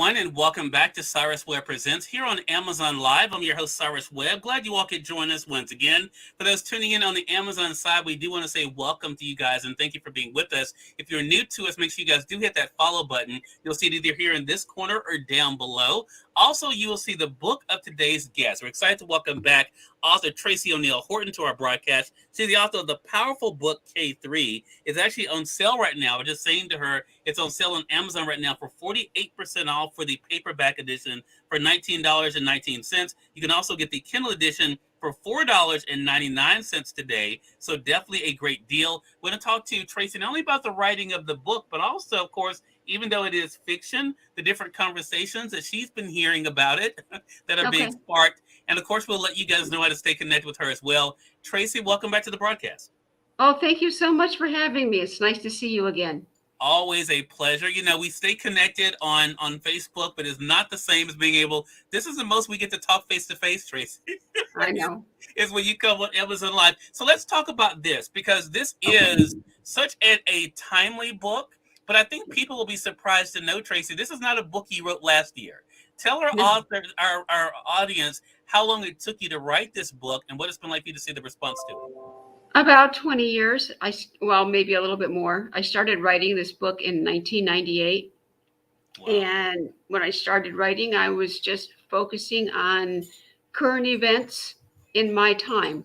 everyone, and welcome back to Cyrus Webb Presents here on Amazon Live. I'm your host, Cyrus Webb. Glad you all could join us once again. For those tuning in on the Amazon side, we do want to say welcome to you guys and thank you for being with us. If you're new to us, make sure you guys do hit that follow button. You'll see it either here in this corner or down below. Also, you will see the book of today's guest. We're excited to welcome back author Tracie Horton to our broadcast. She's the author of the powerful book K3. It's actually on sale right now. We're just saying to her, it's on sale on Amazon right now for 48% off for the paperback edition for $19.19. You can also get the Kindle edition for $4.99 today. So definitely a great deal. We're going to talk to Tracie not only about the writing of the book, but also, of course, even though it is fiction, the different conversations that she's been hearing about it that are being sparked. And of course, we'll let you guys know how to stay connected with her as well. Tracie, welcome back to the broadcast. Oh, thank you so much for having me. It's nice to see you again. Always a pleasure. You know, we stay connected on Facebook, but it's not the same as being able. This is the most we get to talk face to face, Tracie. I know. Is when you come on Amazon Live. So let's talk about this because this is such a timely book. But I think people will be surprised to know, Tracie, this is not a book you wrote last year. Tell our authors, our audience, how long it took you to write this book and what it's been like for you to see the response to it. About 20 years. Well, maybe a little bit more. I started writing this book in 1998. Wow. And when I started writing, I was just focusing on current events in my time.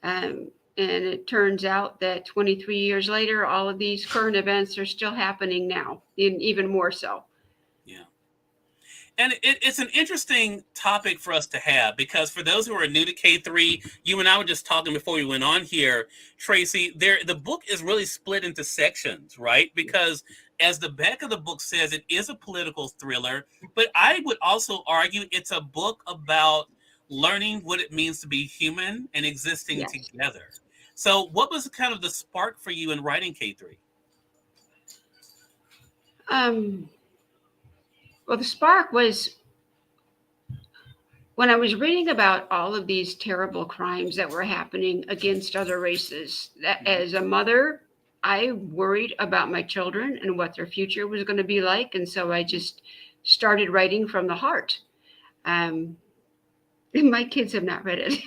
And it turns out that 23 years later, all of these current events are still happening now, even more so. Yeah. And it's an interesting topic for us to have because for those who are new to K3, you and I were just talking before we went on here, Tracie, the book is really split into sections, right? Because as the back of the book says, it is a political thriller, but I would also argue it's a book about learning what it means to be human and existing together. So what was kind of the spark for you in writing K3? Well, the spark was when I was reading about all of these terrible crimes that were happening against other races. That, as a mother, I worried about my children and what their future was going to be like. And so I just started writing from the heart. And my kids have not read it.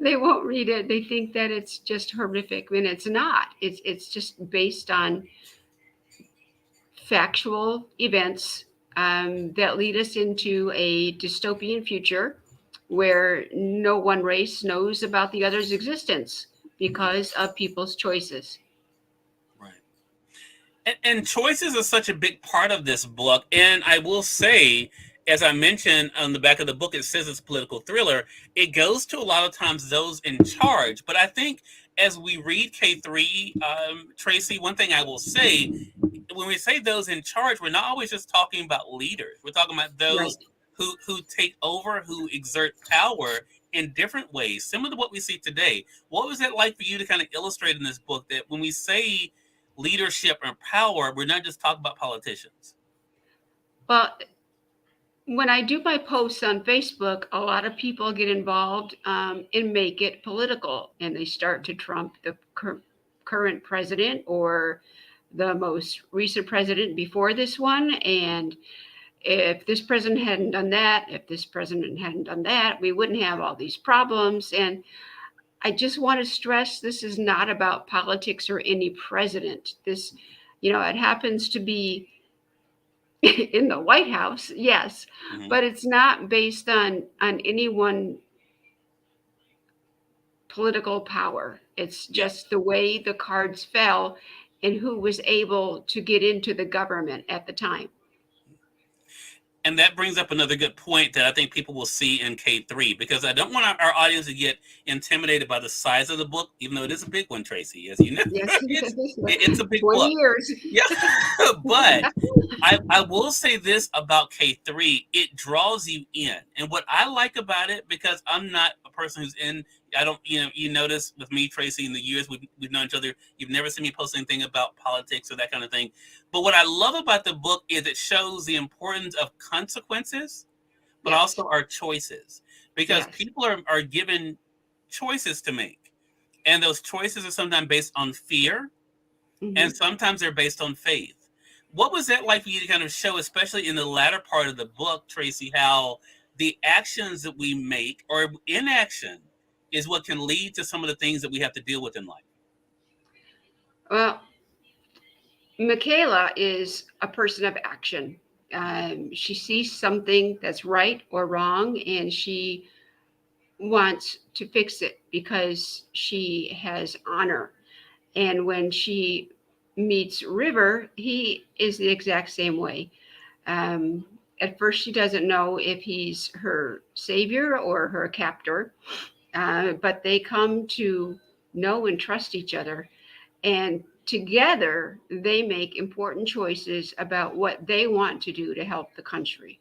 They won't read it. They think that it's just horrific. I mean, it's not. It's just based on factual events that lead us into a dystopian future where no one race knows about the other's existence because of people's choices. Right. And choices are such a big part of this book. And I will say, as I mentioned on the back of the book, it says it's a political thriller. It goes to a lot of times those in charge. But I think as we read K3, Tracie, one thing I will say, when we say those in charge, we're not always just talking about leaders. We're talking about those who take over, who exert power in different ways, similar to what we see today. What was it like for you to kind of illustrate in this book that when we say leadership and power, we're not just talking about politicians? Well, when I do my posts on Facebook, a lot of people get involved and make it political, and they start to trump the current president or the most recent president before this one. And if this president hadn't done that, if this president hadn't done that, we wouldn't have all these problems. And I just want to stress this is not about politics or any president. This, it happens to be in the White House, yes, but it's not based on any one political power. It's just the way the cards fell and who was able to get into the government at the time. And that brings up another good point that I think people will see in K3, because I don't want our audience to get intimidated by the size of the book, even though it is a big one, Tracie, as you know. Yes, it's a big 20 book. years. Yeah, but I will say this about K3, it draws you in. And what I like about it, because I'm not a person who's in, I don't, you notice with me, Tracie, in the years we've known each other, you've never seen me post anything about politics or that kind of thing. But what I love about the book is it shows the importance of consequences, but also our choices, because people are given choices to make. And those choices are sometimes based on fear, and sometimes they're based on faith. What was that like for you to kind of show, especially in the latter part of the book, Tracie, how the actions that we make or inaction is what can lead to some of the things that we have to deal with in life? Well, Michaela is a person of action. She sees something that's right or wrong, and she wants to fix it because she has honor. And when she meets River, he is the exact same way. Um, at first, she doesn't know if he's her savior or her captor, but they come to know and trust each other. And together, they make important choices about what they want to do to help the country.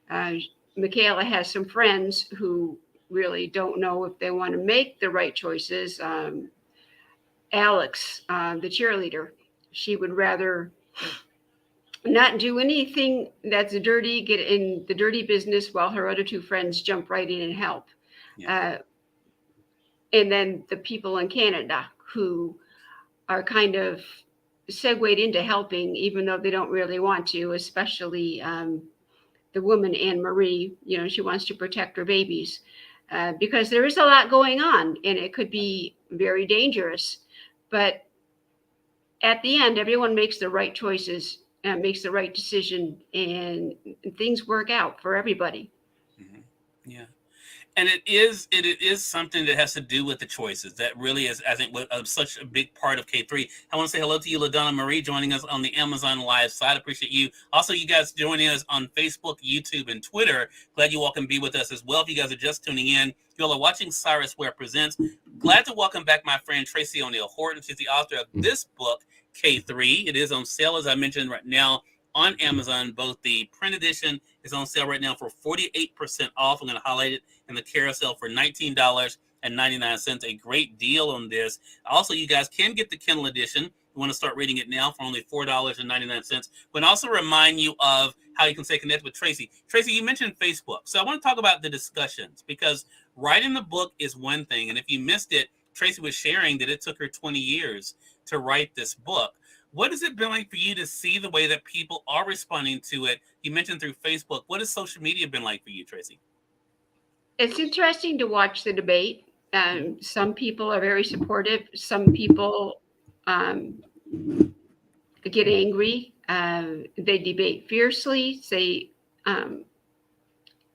Uh, Michaela has some friends who really don't know if they want to make the right choices. Alex, the cheerleader, she would rather not do anything that's dirty, get in the dirty business while her other two friends jump right in and help. Yeah. And then the people in Canada who are kind of segued into helping, even though they don't really want to, especially the woman, Anne Marie, she wants to protect her babies because there is a lot going on and it could be very dangerous. But at the end, everyone makes the right choices and makes the right decision, and things work out for everybody. Mm-hmm. Yeah. And it is something that has to do with the choices. That really is, I think, such a big part of K3. I want to say hello to you, LaDonna Marie, joining us on the Amazon Live side. Appreciate you. Also, you guys joining us on Facebook, YouTube, and Twitter. Glad you all can be with us as well. If you guys are just tuning in, you all are watching Cyrus Webb Presents. Glad to welcome back my friend Tracie O'Neill Horton. She's the author of this book, K3. It is on sale, as I mentioned, right now on Amazon. Both the print edition is on sale right now for 48% off. I'm going to highlight it in the carousel for $19.99. A great deal on this. Also, you guys can get the Kindle edition. You want to start reading it now for only $4.99. But also remind you of how you can stay connected with Tracie. Tracie, you mentioned Facebook. So I want to talk about the discussions, because writing the book is one thing. And if you missed it, Tracie was sharing that it took her 20 years to write this book. What has it been like for you to see the way that people are responding to it? You mentioned through Facebook. What has social media been like for you, Tracie? It's interesting to watch the debate. Some people are very supportive. Some people get angry. They debate fiercely. And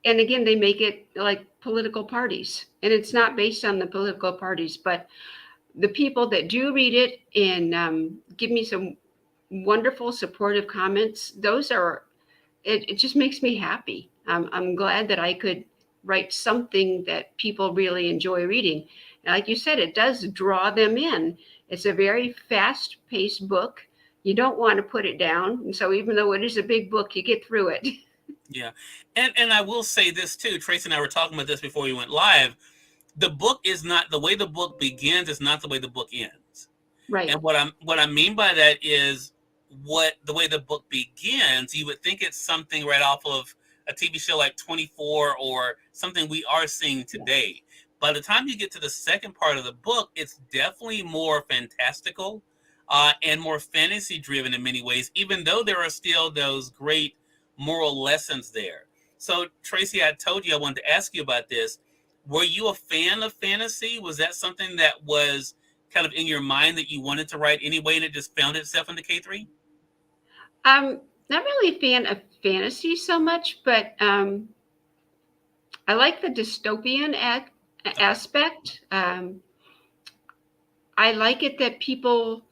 again, they make it like political parties. And it's not based on the political parties, but the people that do read it and give me some wonderful supportive comments, it just makes me happy. I'm glad that I could write something that people really enjoy reading. And like you said, it does draw them in. It's a very fast-paced book. You don't want to put it down. And so even though it is a big book, you get through it. Yeah. And I will say this too. Tracie and I were talking about this before we went live. The book is not the way the book begins is not the way the book ends. Right. And what I mean by that is the way the book begins, you would think it's something right off of a TV show like 24 or something we are seeing today. By the time you get to the second part of the book, it's definitely more fantastical and more fantasy driven in many ways, even though there are still those great moral lessons there. So, Tracie, I told you I wanted to ask you about this. Were you a fan of fantasy? Was that something that was kind of in your mind that you wanted to write anyway, and it just found itself into K3? I'm not really a fan of fantasy so much, but I like the dystopian aspect. I like it that people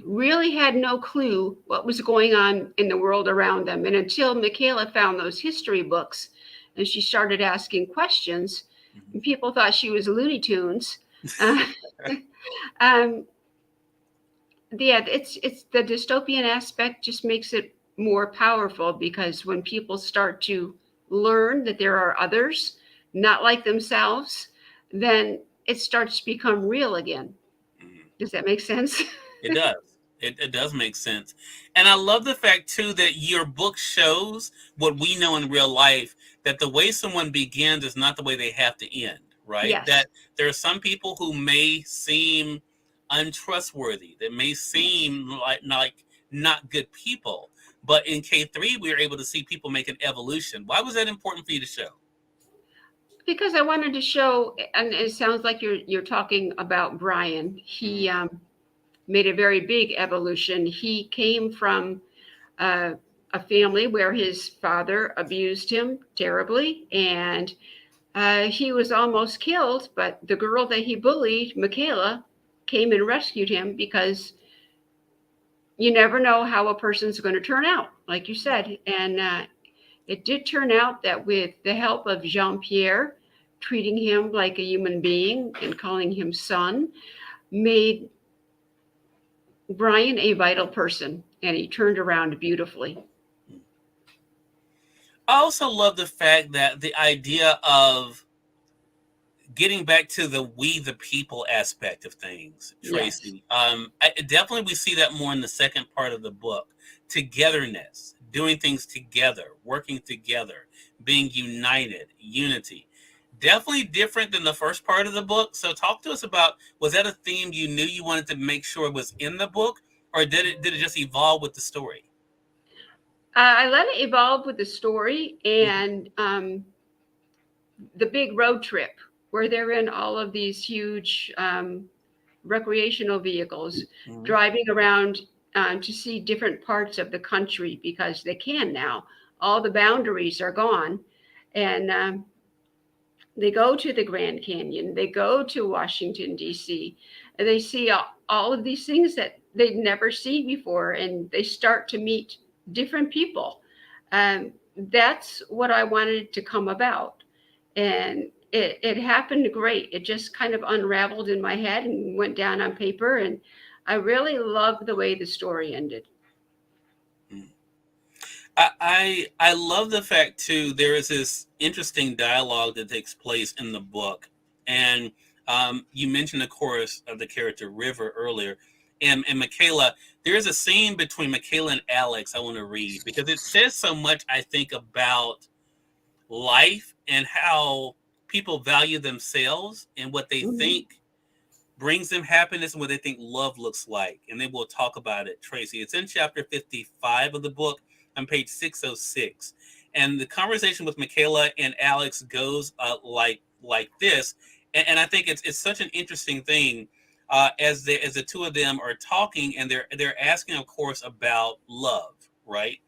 really had no clue what was going on in the world around them. And until Michaela found those history books and she started asking questions, and people thought she was Looney Tunes. Yeah, it's the dystopian aspect just makes it more powerful, because when people start to learn that there are others not like themselves, then it starts to become real again. Does that make sense? It does. It does make sense. And I love the fact, too, that your book shows what we know in real life, that the way someone begins is not the way they have to end, right? Yes. That there are some people who may seem untrustworthy, that may seem like not good people. But in K3, we were able to see people make an evolution. Why was that important for you to show? Because I wanted to show, and it sounds like you're talking about Brian. He made a very big evolution. He came from a family where his father abused him terribly, and he was almost killed. But the girl that he bullied, Michaela, came and rescued him, because you never know how a person's going to turn out, like you said. And it did turn out that with the help of Jean-Pierre, treating him like a human being and calling him son, made Brian a vital person, and he turned around beautifully. I also love the fact that the idea of getting back to the we the people aspect of things, Tracie. Yes. Definitely we see that more in the second part of the book. Togetherness, doing things together, working together, being united, unity. Definitely different than the first part of the book. So talk to us about, was that a theme you knew you wanted to make sure was in the book, or did it just evolve with the story? I let it evolve with the story, and the big road trip where they're in all of these huge recreational vehicles, driving around to see different parts of the country, because they can now. All the boundaries are gone. And they go to the Grand Canyon, they go to Washington, D.C., and they see all of these things that they'd never seen before, and they start to meet different people. That's what I wanted to come about. And it happened great. It just kind of unraveled in my head and went down on paper, and I really loved the way the story ended. I love the fact too, there is this interesting dialogue that takes place in the book. And you mentioned, of course, of the character River earlier, and Michaela. There's a scene between Michaela and Alex I want to read, because it says so much, I think, about life and how people value themselves and what they think brings them happiness and what they think love looks like. And then we'll talk about it, Tracie. It's in chapter 55 of the book on page 606. And the conversation with Michaela and Alex goes like this. And I think it's such an interesting thing as the two of them are talking, and they're asking, of course, about love, right?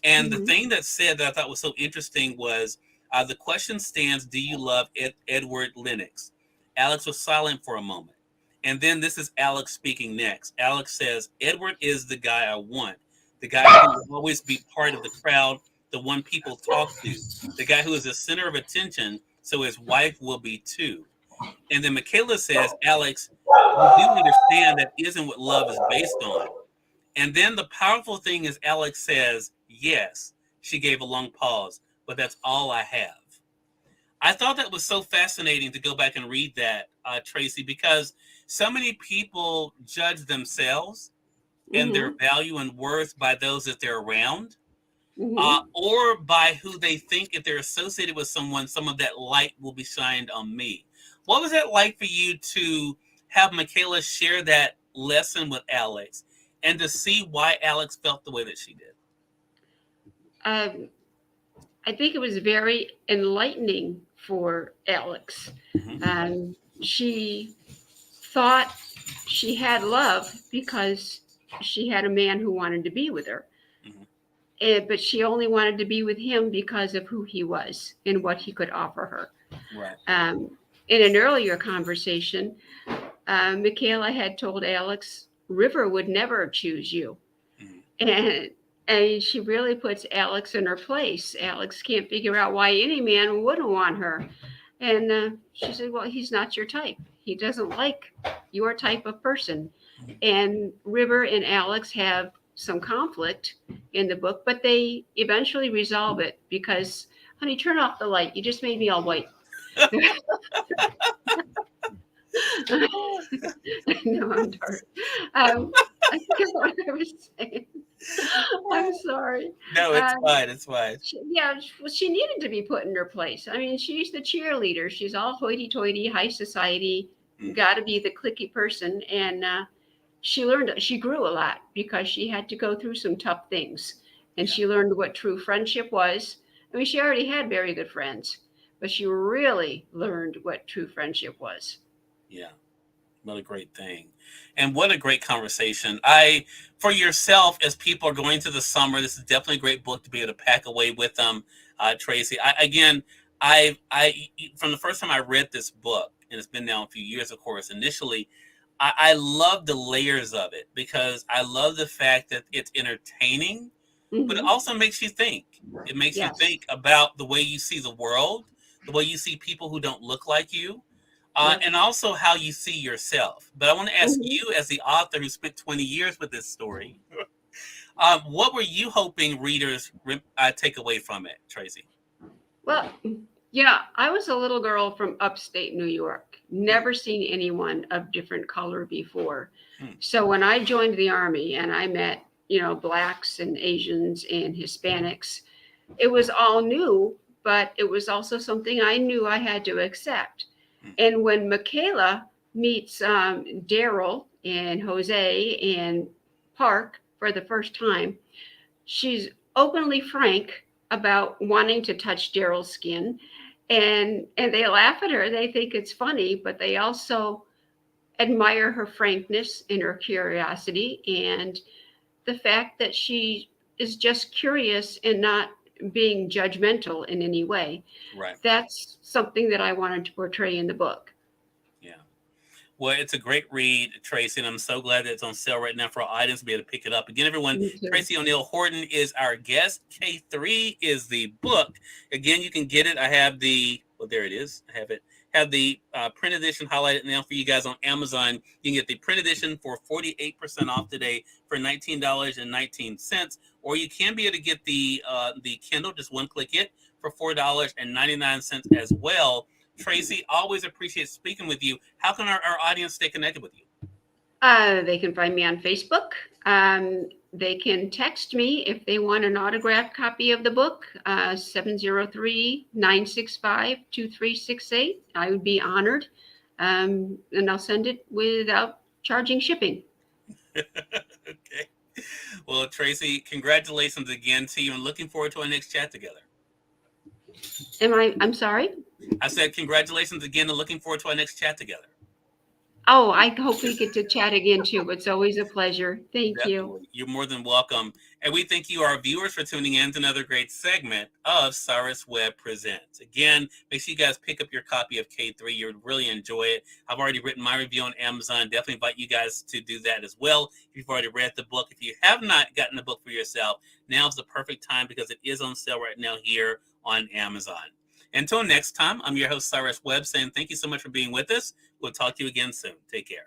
And the thing that said that I thought was so interesting was the question stands, do you love Edward Lennox? Alex was silent for a moment. And then this is Alex speaking next. Alex says, Edward is the guy I want. The guy who will always be part of the crowd, the one people talk to. The guy who is the center of attention, so his wife will be too. And then Michaela says, Alex, you do understand that isn't what love is based on. And then the powerful thing is Alex says, yes. She gave a long pause, but that's all I have. I thought that was so fascinating to go back and read that, Tracie, because so many people judge themselves and their value and worth by those that they're around, or by who they think, if they're associated with someone, some of that light will be shined on me. What was that like for you to have Michaela share that lesson with Alex and to see why Alex felt the way that she did? I think it was very enlightening for Alex. She thought she had love because she had a man who wanted to be with her. But she only wanted to be with him because of who he was and what he could offer her. Right. In an earlier conversation, Michaela had told Alex, River would never choose you. And she really puts Alex in her place. Alex can't figure out why any man wouldn't want her. And she said, well, he's not your type. He doesn't like your type of person. And River and Alex have some conflict in the book, but they eventually resolve it because, honey, turn off the light. You just made me all white. No, I'm dark. I forget what I was saying. I'm sorry. No, it's fine. It's fine. She needed to be put in her place. I mean, she's the cheerleader. She's all hoity-toity, high society, got to be the cliquey person. And she grew a lot because she had to go through some tough things. And she learned what true friendship was. I mean, she already had very good friends, but she really learned what true friendship was. Yeah. What a great thing. And what a great conversation. For yourself, as people are going to the summer, this is definitely a great book to be able to pack away with them, Tracie. From the first time I read this book, and it's been now a few years, of course, initially, I love the layers of it because I love the fact that it's entertaining, but it also makes you think. It makes you Yes. think about the way you see the world, the way you see people who don't look like you, Yep. and also how you see yourself. But I want to ask Mhm. you, as the author who spent 20 years with this story, what were you hoping readers take away from it, Tracie? Well, I was a little girl from upstate New York, Hmm. never seen anyone of different color before. Hmm. So when I joined the Army and I met, blacks and Asians and Hispanics, it was all new, but it was also something I knew I had to accept. Hmm. And when Michaela meets Daryl and Jose and Park for the first time, she's openly frank about wanting to touch Daryl's skin, and they laugh at her. They think it's funny, but they also admire her frankness and her curiosity and the fact that she is just curious and not being judgmental in any way. Right. That's something that I wanted to portray in the book. Yeah. Well, it's a great read, Tracie, and I'm so glad that it's on sale right now for our audience to be able to pick it up. Again, everyone, Me too. Tracie O'Neill Horton is our guest. K3 is the book. Again, you can get it. I have there it is. I have it. Have the print edition highlighted now for you guys on Amazon. You can get the print edition for 48% off today for $19.19, or you can be able to get the Kindle, just one click it, for $4.99 as well. Tracie, always appreciate speaking with you. How can our audience stay connected with you? They can find me on Facebook. They can text me if they want an autographed copy of the book, 703-965-2368. I would be honored. And I'll send it without charging shipping. Okay. Well, Tracie, congratulations again to you and looking forward to our next chat together. I'm sorry? I said congratulations again and looking forward to our next chat together. Oh, I hope we get to chat again too. It's always a pleasure. Thank you. Definitely. You're more than welcome. And we thank you, our viewers, for tuning in to another great segment of Cyrus Webb Presents. Again, make sure you guys pick up your copy of K3. You'll really enjoy it. I've already written my review on Amazon. Definitely invite you guys to do that as well. If you've already read the book, if you have not gotten the book for yourself, now's the perfect time because it is on sale right now here on Amazon. Until next time, I'm your host, Cyrus Webb, saying thank you so much for being with us. We'll talk to you again soon. Take care.